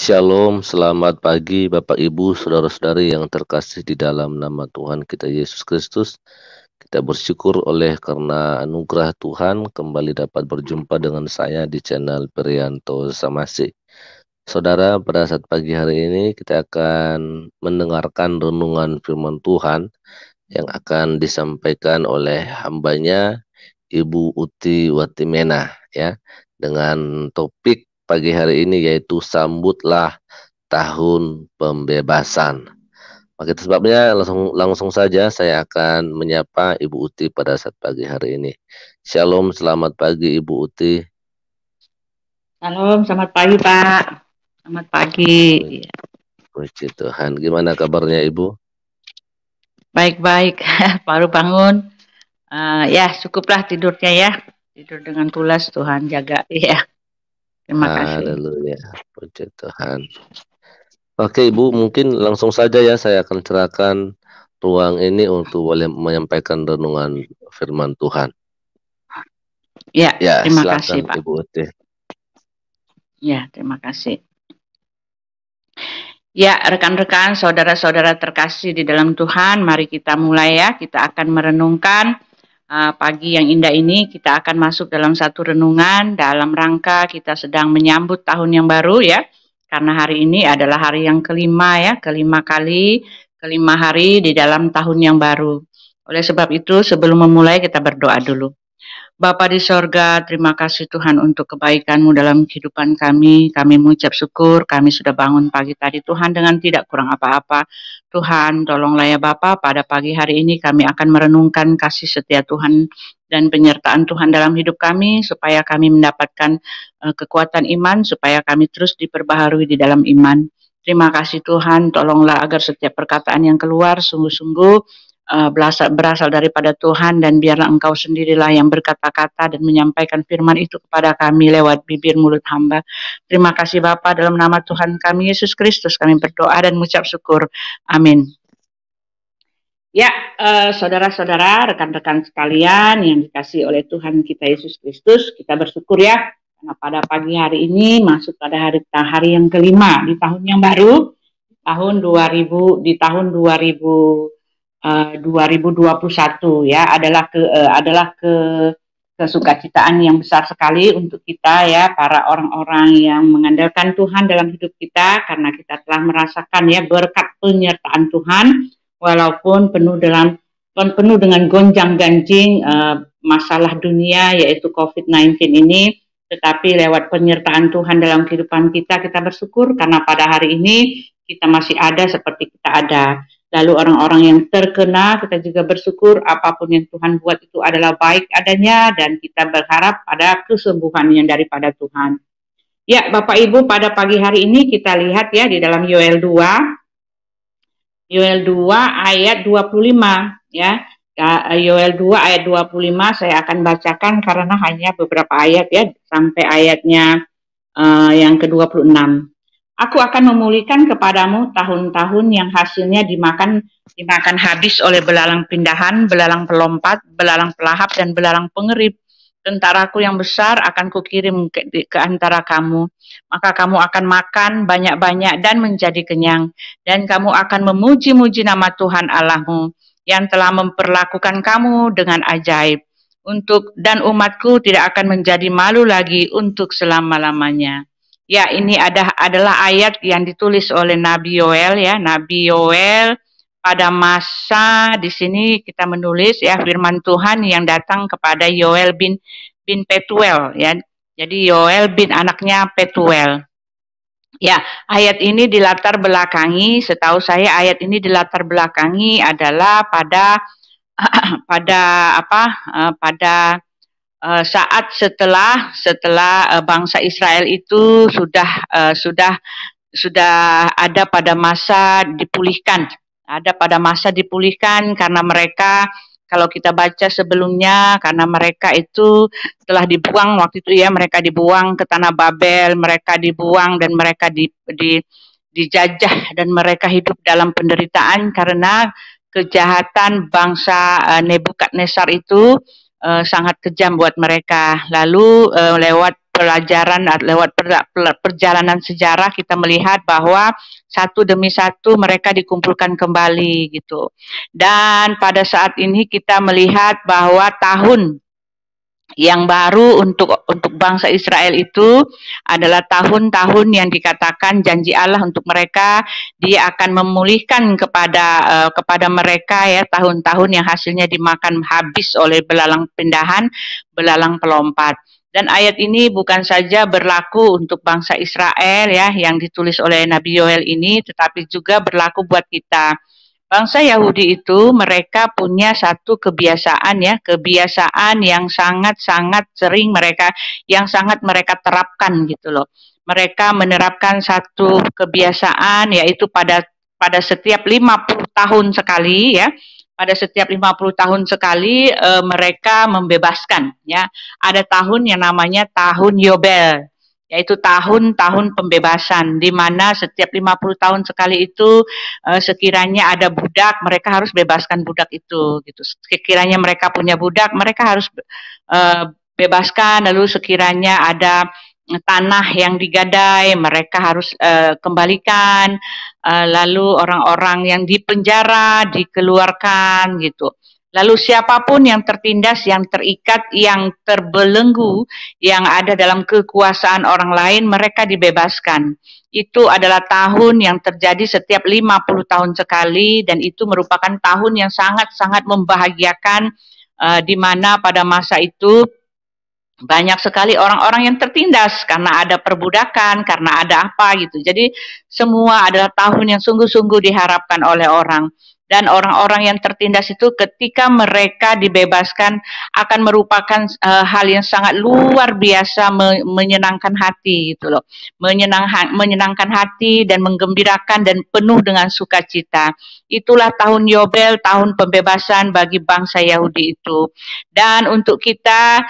Shalom, selamat pagi Bapak Ibu, saudara-saudari yang terkasih di dalam nama Tuhan kita Yesus Kristus. Kita bersyukur oleh karena anugerah Tuhan kembali dapat berjumpa dengan saya di channel Prianto Samasi. Saudara, pada saat pagi hari ini kita akan mendengarkan renungan firman Tuhan yang akan disampaikan oleh hambanya Ibu Uti Watimena ya, dengan topik pagi hari ini yaitu sambutlah tahun pembebasan. Maka itu sebabnya langsung saja saya akan menyapa Ibu Uti pada saat pagi hari ini. Shalom, selamat pagi Ibu Uti. Shalom, selamat pagi Pak. Selamat pagi. Puji Tuhan. Gimana kabarnya Ibu? Baik-baik, baru bangun. Ya cukuplah tidurnya ya. Tidur dengan pulas, Tuhan jaga ya. Terima kasih. Haleluya, puji Tuhan. Oke Ibu, mungkin langsung saja ya saya akan serahkan ruang ini untuk boleh menyampaikan renungan firman Tuhan. Ya, terima kasih Pak. Ibu Uti. Ya, terima kasih. Ya, rekan-rekan, saudara-saudara terkasih di dalam Tuhan, mari kita mulai ya. Kita akan merenungkan pagi yang indah ini. Kita akan masuk dalam satu renungan dalam rangka kita sedang menyambut tahun yang baru ya. Karena hari ini adalah hari yang kelima ya, kelima hari di dalam tahun yang baru. Oleh sebab itu, sebelum memulai kita berdoa dulu. Bapa di sorga, terima kasih Tuhan untuk kebaikan-Mu dalam kehidupan kami. Kami mengucap syukur, kami sudah bangun pagi tadi Tuhan dengan tidak kurang apa-apa. Tuhan, tolonglah ya Bapa, pada pagi hari ini kami akan merenungkan kasih setia Tuhan dan penyertaan Tuhan dalam hidup kami, supaya kami mendapatkan kekuatan iman, supaya kami terus diperbaharui di dalam iman. Terima kasih Tuhan, tolonglah agar setiap perkataan yang keluar sungguh-sungguh berasal daripada Tuhan, dan biarlah Engkau sendirilah yang berkata-kata dan menyampaikan firman itu kepada kami lewat bibir mulut hamba. Terima kasih Bapa, dalam nama Tuhan kami Yesus Kristus kami berdoa dan mengucap syukur. Amin. Ya, saudara-saudara, rekan-rekan sekalian yang dikasihi oleh Tuhan kita Yesus Kristus, kita bersyukur ya karena pada pagi hari ini masuk pada hari yang kelima di tahun yang baru, tahun 2021 ya, adalah kesukacitaan yang besar sekali untuk kita ya, para orang-orang yang mengandalkan Tuhan dalam hidup kita, karena kita telah merasakan ya berkat penyertaan Tuhan walaupun penuh dengan gonjang-ganjing masalah dunia yaitu COVID-19 ini, tetapi lewat penyertaan Tuhan dalam kehidupan kita bersyukur karena pada hari ini kita masih ada seperti kita ada. Lalu orang-orang yang terkena, kita juga bersyukur apapun yang Tuhan buat itu adalah baik adanya, dan kita berharap pada kesembuhan yang daripada Tuhan. Ya, Bapak Ibu, pada pagi hari ini kita lihat ya di dalam Yoel 2 ayat 25 ya. Yoel 2 ayat 25 saya akan bacakan karena hanya beberapa ayat ya, sampai ayatnya yang ke-26. Aku akan memulihkan kepadamu tahun-tahun yang hasilnya dimakan habis oleh belalang pindahan, belalang pelompat, belalang pelahap, dan belalang pengerip. Tentaraku yang besar akan kukirim ke antara kamu. Maka kamu akan makan banyak-banyak dan menjadi kenyang. Dan kamu akan memuji-muji nama Tuhan Allahmu yang telah memperlakukan kamu dengan ajaib. Dan umatku tidak akan menjadi malu lagi untuk selama-lamanya. Ya, ini adalah ayat yang ditulis oleh Nabi Yoel ya, Nabi Yoel pada masa di sini kita menulis ya firman Tuhan yang datang kepada Yoel bin Petuel ya. Jadi Yoel bin anaknya Petuel. Ya, ayat ini dilatar belakangi, setahu saya ayat ini dilatar belakangi adalah pada saat setelah bangsa Israel itu sudah ada pada masa dipulihkan. Karena mereka, kalau kita baca sebelumnya, karena mereka itu telah dibuang waktu itu ya, mereka dibuang ke tanah Babel, mereka dibuang dan mereka dijajah, dan mereka hidup dalam penderitaan karena kejahatan bangsa Nebukadnezar itu sangat kejam buat mereka. Lalu lewat pelajaran, lewat perjalanan sejarah kita melihat bahwa satu demi satu mereka dikumpulkan kembali gitu. Dan pada saat ini kita melihat bahwa tahun yang baru untuk bangsa Israel itu adalah tahun-tahun yang dikatakan janji Allah untuk mereka. Dia akan memulihkan kepada mereka ya tahun-tahun yang hasilnya dimakan habis oleh belalang pindahan, belalang pelompat. Dan ayat ini bukan saja berlaku untuk bangsa Israel ya yang ditulis oleh Nabi Yoel ini, tetapi juga berlaku buat kita. Bangsa Yahudi itu mereka punya satu kebiasaan ya, kebiasaan yang sangat-sangat sering yang sangat mereka terapkan gitu loh. Mereka menerapkan satu kebiasaan yaitu pada setiap 50 tahun sekali ya. Pada setiap 50 tahun sekali mereka membebaskan ya. Ada tahun yang namanya tahun Yobel, yaitu tahun-tahun pembebasan, di mana setiap 50 tahun sekali itu sekiranya ada budak, mereka harus bebaskan budak itu gitu. Sekiranya mereka punya budak, mereka harus bebaskan. Lalu sekiranya ada tanah yang digadai, mereka harus kembalikan. Lalu orang-orang yang dipenjara dikeluarkan gitu. Lalu siapapun yang tertindas, yang terikat, yang terbelenggu, yang ada dalam kekuasaan orang lain, mereka dibebaskan. Itu adalah tahun yang terjadi setiap 50 tahun sekali, dan itu merupakan tahun yang sangat-sangat membahagiakan, di mana pada masa itu banyak sekali orang-orang yang tertindas karena ada perbudakan, karena ada apa gitu. Jadi semua adalah tahun yang sungguh-sungguh diharapkan oleh orang. Dan orang-orang yang tertindas itu ketika mereka dibebaskan akan merupakan hal yang sangat luar biasa, menyenangkan hati gitu loh. Menyenangkan hati dan menggembirakan dan penuh dengan sukacita. Itulah tahun Yobel, tahun pembebasan bagi bangsa Yahudi itu. Dan untuk kita,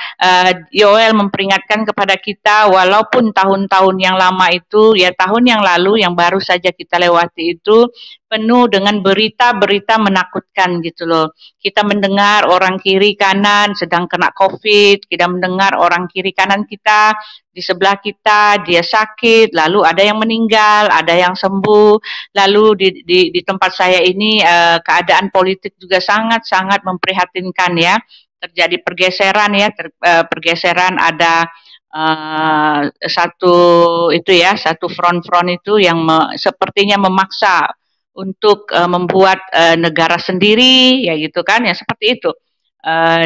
Yoel memperingatkan kepada kita, walaupun tahun-tahun yang lama itu, ya tahun yang lalu yang baru saja kita lewati itu penuh dengan berita-berita menakutkan gitu loh. Kita mendengar orang kiri kanan sedang kena COVID, kita mendengar orang kiri kanan kita di sebelah kita dia sakit, lalu ada yang meninggal, ada yang sembuh. Lalu di tempat saya ini keadaan politik juga sangat-sangat memprihatinkan ya. Terjadi pergeseran ya, pergeseran ada satu front-front itu yang sepertinya memaksa untuk membuat negara sendiri ya gitu kan ya, seperti itu.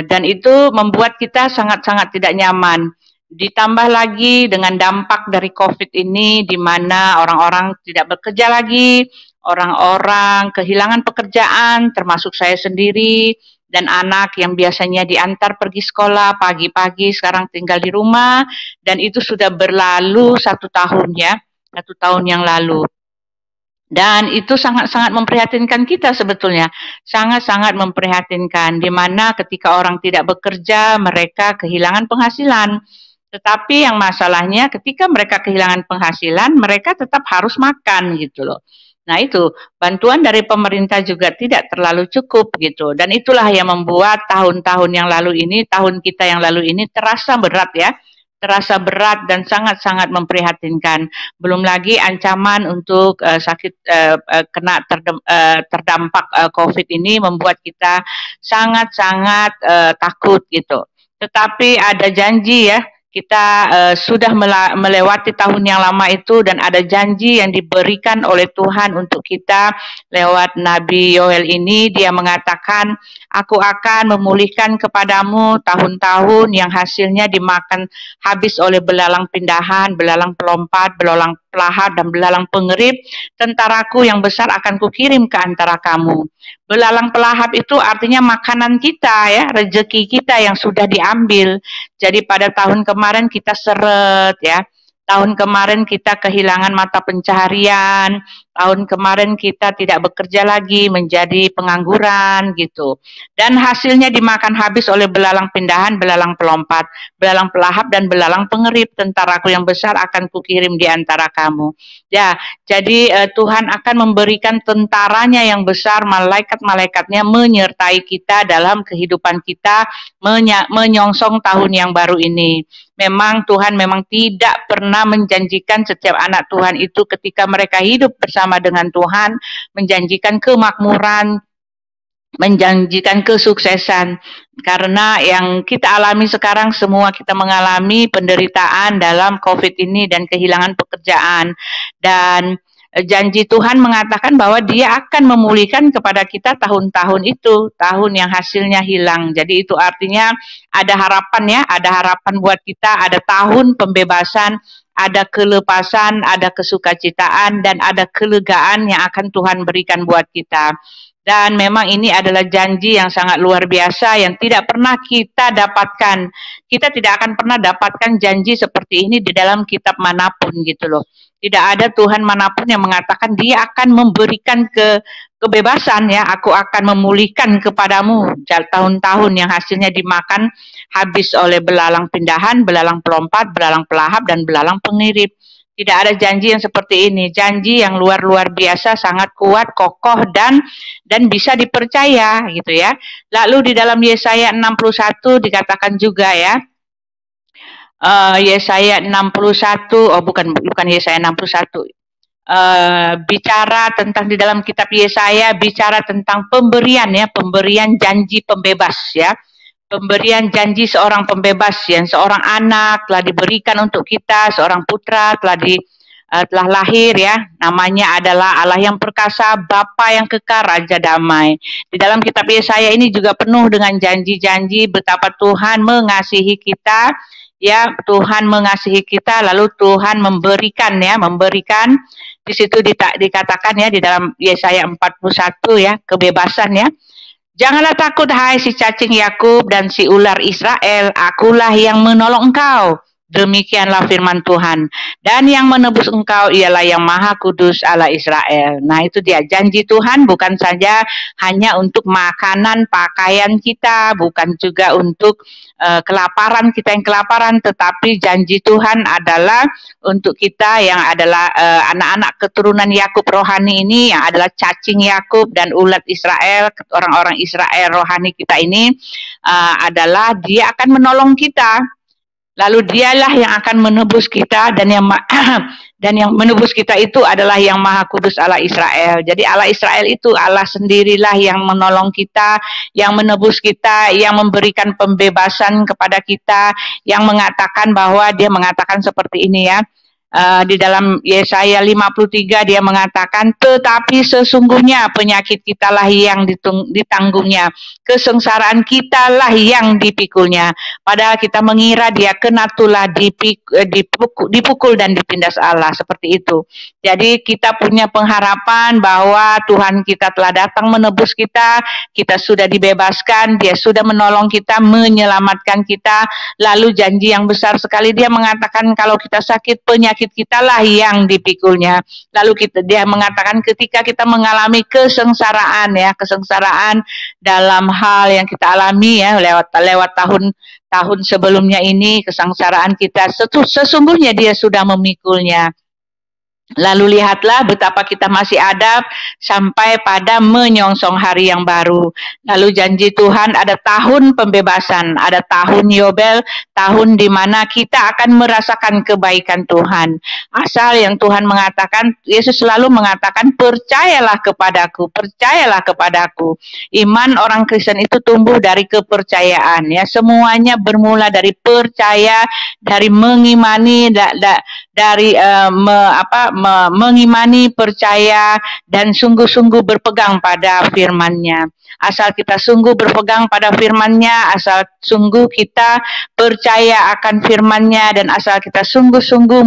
Dan itu membuat kita sangat-sangat tidak nyaman. Ditambah lagi dengan dampak dari COVID ini, di mana orang-orang tidak bekerja lagi, orang-orang kehilangan pekerjaan, termasuk saya sendiri, dan anak yang biasanya diantar pergi sekolah pagi-pagi sekarang tinggal di rumah, dan itu sudah berlalu 1 tahun ya, 1 tahun yang lalu. Dan itu sangat-sangat memprihatinkan kita sebetulnya, sangat-sangat memprihatinkan, di mana ketika orang tidak bekerja, mereka kehilangan penghasilan. Tetapi yang masalahnya ketika mereka kehilangan penghasilan, mereka tetap harus makan gitu loh. Nah itu, bantuan dari pemerintah juga tidak terlalu cukup gitu. Dan itulah yang membuat tahun-tahun yang lalu ini, tahun kita yang lalu ini terasa berat ya. Terasa berat dan sangat-sangat memprihatinkan. Belum lagi ancaman untuk terdampak COVID ini membuat kita sangat-sangat takut gitu. Tetapi ada janji ya, kita sudah melewati tahun yang lama itu, dan ada janji yang diberikan oleh Tuhan untuk kita lewat Nabi Yoel ini. Dia mengatakan, aku akan memulihkan kepadamu tahun-tahun yang hasilnya dimakan habis oleh belalang pindahan, belalang pelompat, belalang pelahap, dan belalang pengerip. Tentaraku yang besar akan kukirim ke antara kamu. Belalang pelahap itu artinya makanan kita ya, rezeki kita yang sudah diambil. Jadi pada tahun kemarin kita seret ya. Tahun kemarin kita kehilangan mata pencaharian, tahun kemarin kita tidak bekerja lagi, menjadi pengangguran gitu. Dan hasilnya dimakan habis oleh belalang pindahan, belalang pelompat, belalang pelahap, dan belalang pengerip. Tentaraku yang besar akan kukirim di antara kamu. Ya, jadi Tuhan akan memberikan tentaranya yang besar, malaikat-malaikatnya menyertai kita dalam kehidupan kita menyongsong tahun yang baru ini. memang Tuhan memang tidak pernah menjanjikan setiap anak Tuhan itu ketika mereka hidup bersama dengan Tuhan, menjanjikan kemakmuran, menjanjikan kesuksesan. Karena yang kita alami sekarang, semua kita mengalami penderitaan dalam COVID ini dan kehilangan pekerjaan. Dan janji Tuhan mengatakan bahwa Dia akan memulihkan kepada kita tahun-tahun itu, tahun yang hasilnya hilang. Jadi itu artinya ada harapan ya, ada harapan buat kita, ada tahun pembebasan, ada kelepasan, ada kesukacitaan, dan ada kelegaan yang akan Tuhan berikan buat kita. Dan memang ini adalah janji yang sangat luar biasa yang tidak pernah kita dapatkan. Kita tidak akan pernah dapatkan janji seperti ini di dalam kitab manapun gitu loh. Tidak ada Tuhan manapun yang mengatakan Dia akan memberikan kebebasan ya, aku akan memulihkan kepadamu tahun-tahun yang hasilnya dimakan habis oleh belalang pindahan, belalang pelompat, belalang pelahap, dan belalang pengirip. Tidak ada janji yang seperti ini. Janji yang luar biasa, sangat kuat, kokoh, dan bisa dipercaya gitu ya. Lalu di dalam Yesaya 61 dikatakan juga ya, Yesaya 61, oh bukan Yesaya 61, bicara tentang di dalam kitab Yesaya, bicara tentang pemberian ya, pemberian janji pembebas ya, pemberian janji seorang pembebas yang seorang anak telah diberikan untuk kita, seorang putra telah lahir ya, namanya adalah Allah yang perkasa, Bapa yang kekal, Raja damai. Di dalam kitab Yesaya ini juga penuh dengan janji-janji betapa Tuhan mengasihi kita ya, Tuhan mengasihi kita, lalu Tuhan memberikan di situ dikatakan ya di dalam Yesaya 41 ya, kebebasan ya. Janganlah takut hai si cacing Yakub dan si ular Israel, akulah yang menolong engkau. Demikianlah firman Tuhan. Dan yang menebus engkau ialah yang Maha Kudus Allah Israel. Nah itu dia, janji Tuhan bukan saja hanya untuk makanan, pakaian kita, bukan juga untuk kelaparan kita yang kelaparan, tetapi janji Tuhan adalah untuk kita yang adalah anak-anak keturunan Yakub rohani ini, yang adalah cacing Yakub dan ulat Israel, orang-orang Israel rohani kita ini, adalah Dia akan menolong kita. Lalu Dialah yang akan menebus kita, dan yang menebus kita itu adalah yang Maha Kudus Allah Israel. Jadi Allah Israel itu Allah sendirilah yang menolong kita, yang menebus kita, yang memberikan pembebasan kepada kita, yang mengatakan bahwa Dia mengatakan seperti ini ya. Di dalam Yesaya 53 Dia mengatakan, tetapi sesungguhnya penyakit kitalah yang ditanggungnya, kesengsaraan kitalah yang dipikulnya. Padahal kita mengira Dia kena tulah, dipukul dan ditindas Allah, seperti itu. Jadi kita punya pengharapan bahwa Tuhan kita telah datang menebus kita sudah dibebaskan, Dia sudah menolong kita, menyelamatkan kita. Lalu janji yang besar sekali, Dia mengatakan kalau kita sakit, penyakit kitalah yang dipikulnya. Lalu Dia mengatakan ketika kita mengalami kesengsaraan ya, kesengsaraan dalam hal yang kita alami ya, lewat tahun sebelumnya ini, kesengsaraan kita sesungguhnya Dia sudah memikulnya. Lalu lihatlah betapa kita masih ada sampai pada menyongsong hari yang baru. Lalu janji Tuhan ada tahun pembebasan, ada tahun Yobel, tahun di mana kita akan merasakan kebaikan Tuhan. Asal yang Tuhan mengatakan, Yesus selalu mengatakan, percayalah kepadaku, percayalah kepadaku. Iman orang Kristen itu tumbuh dari kepercayaan ya. Semuanya bermula dari percaya, dari mengimani, dari mengimani, percaya, dan sungguh-sungguh berpegang pada firman-Nya. Asal kita sungguh berpegang pada firman-Nya, asal sungguh kita percaya akan firman-Nya, dan asal kita sungguh-sungguh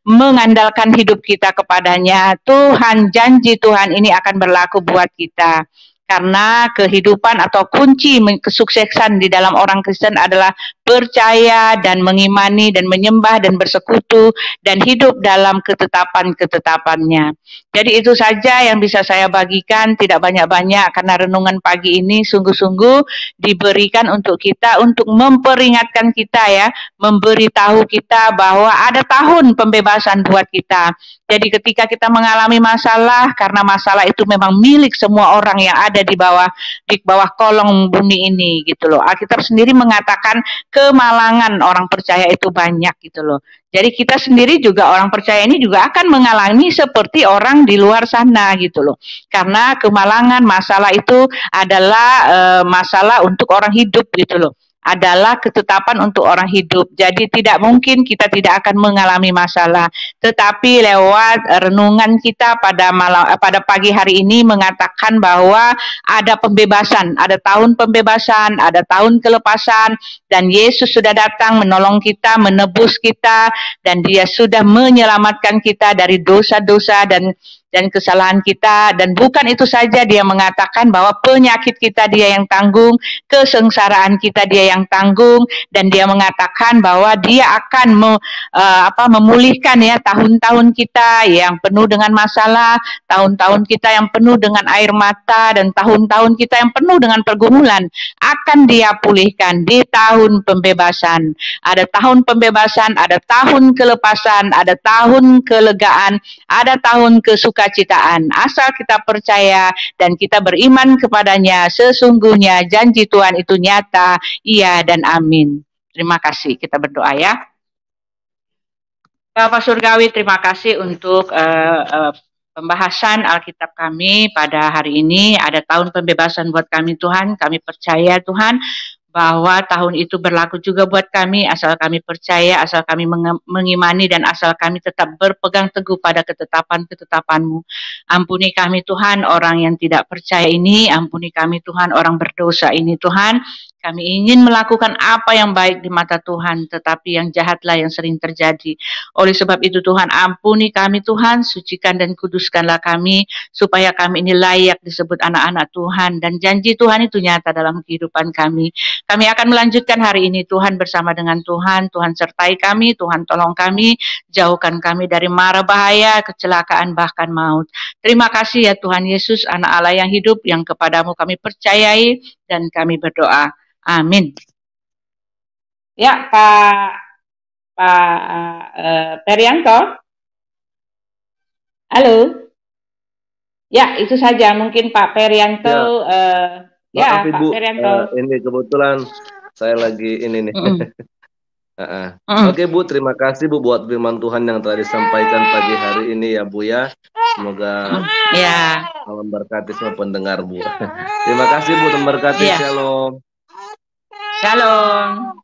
mengandalkan hidup kita kepadanya, Tuhan, janji Tuhan ini akan berlaku buat kita. Karena kehidupan atau kunci kesuksesan di dalam orang Kristen adalah percaya dan mengimani dan menyembah dan bersekutu dan hidup dalam ketetapan-ketetapannya. Jadi itu saja yang bisa saya bagikan, tidak banyak-banyak, karena renungan pagi ini sungguh-sungguh diberikan untuk kita, untuk memperingatkan kita ya, memberitahu kita bahwa ada tahun pembebasan buat kita. Jadi ketika kita mengalami masalah, karena masalah itu memang milik semua orang yang ada di bawah kolong bumi ini gitu loh. Alkitab sendiri mengatakan kemalangan orang percaya itu banyak gitu loh. Jadi kita sendiri juga orang percaya ini juga akan mengalami seperti orang di luar sana gitu loh. Karena kemalangan masalah itu adalah masalah untuk orang hidup gitu loh, adalah ketetapan untuk orang hidup. Jadi tidak mungkin kita tidak akan mengalami masalah. Tetapi lewat renungan kita pada pada pagi hari ini mengatakan bahwa ada pembebasan, ada tahun pembebasan, ada tahun kelepasan, dan Yesus sudah datang menolong kita, menebus kita, dan Dia sudah menyelamatkan kita dari dosa-dosa dan kesalahan kita. Dan bukan itu saja, Dia mengatakan bahwa penyakit kita Dia yang tanggung, kesengsaraan kita Dia yang tanggung, dan Dia mengatakan bahwa Dia akan memulihkan ya tahun-tahun kita yang penuh dengan masalah, tahun-tahun kita yang penuh dengan air mata, dan tahun-tahun kita yang penuh dengan pergumulan akan Dia pulihkan di tahun pembebasan. Ada tahun pembebasan, ada tahun kelepasan, ada tahun kelegaan, ada tahun kesukacitaan. Asal kita percaya dan kita beriman kepadanya, sesungguhnya janji Tuhan itu nyata, iya dan amin. Terima kasih, kita berdoa ya. Bapak Surgawi, terima kasih untuk pembahasan Alkitab kami pada hari ini. Ada tahun pembebasan buat kami Tuhan, kami percaya Tuhan bahwa tahun itu berlaku juga buat kami, asal kami percaya, asal kami mengimani, dan asal kami tetap berpegang teguh pada ketetapan-ketetapan-Mu. Ampuni kami Tuhan, orang yang tidak percaya ini, ampuni kami Tuhan, orang berdosa ini Tuhan. Kami ingin melakukan apa yang baik di mata Tuhan, tetapi yang jahatlah yang sering terjadi. Oleh sebab itu Tuhan, ampuni kami Tuhan, sucikan dan kuduskanlah kami, supaya kami ini layak disebut anak-anak Tuhan, dan janji Tuhan itu nyata dalam kehidupan kami. Kami akan melanjutkan hari ini Tuhan bersama dengan Tuhan. Tuhan sertai kami, Tuhan tolong kami, jauhkan kami dari mara bahaya, kecelakaan, bahkan maut. Terima kasih ya Tuhan Yesus, anak Allah yang hidup, yang kepadamu kami percayai, dan kami berdoa. Amin. Ya, Pak Perianto. Halo. Ya, itu saja mungkin Pak Perianto. Ya, Pak Perianto. Ini kebetulan saya lagi ini nih. Oke Bu, terima kasih Bu buat firman Tuhan yang telah disampaikan pagi hari ini ya Bu ya. Semoga memberkati semua pendengar Bu. Terima kasih Bu, memberkati. Shalom. Shalom.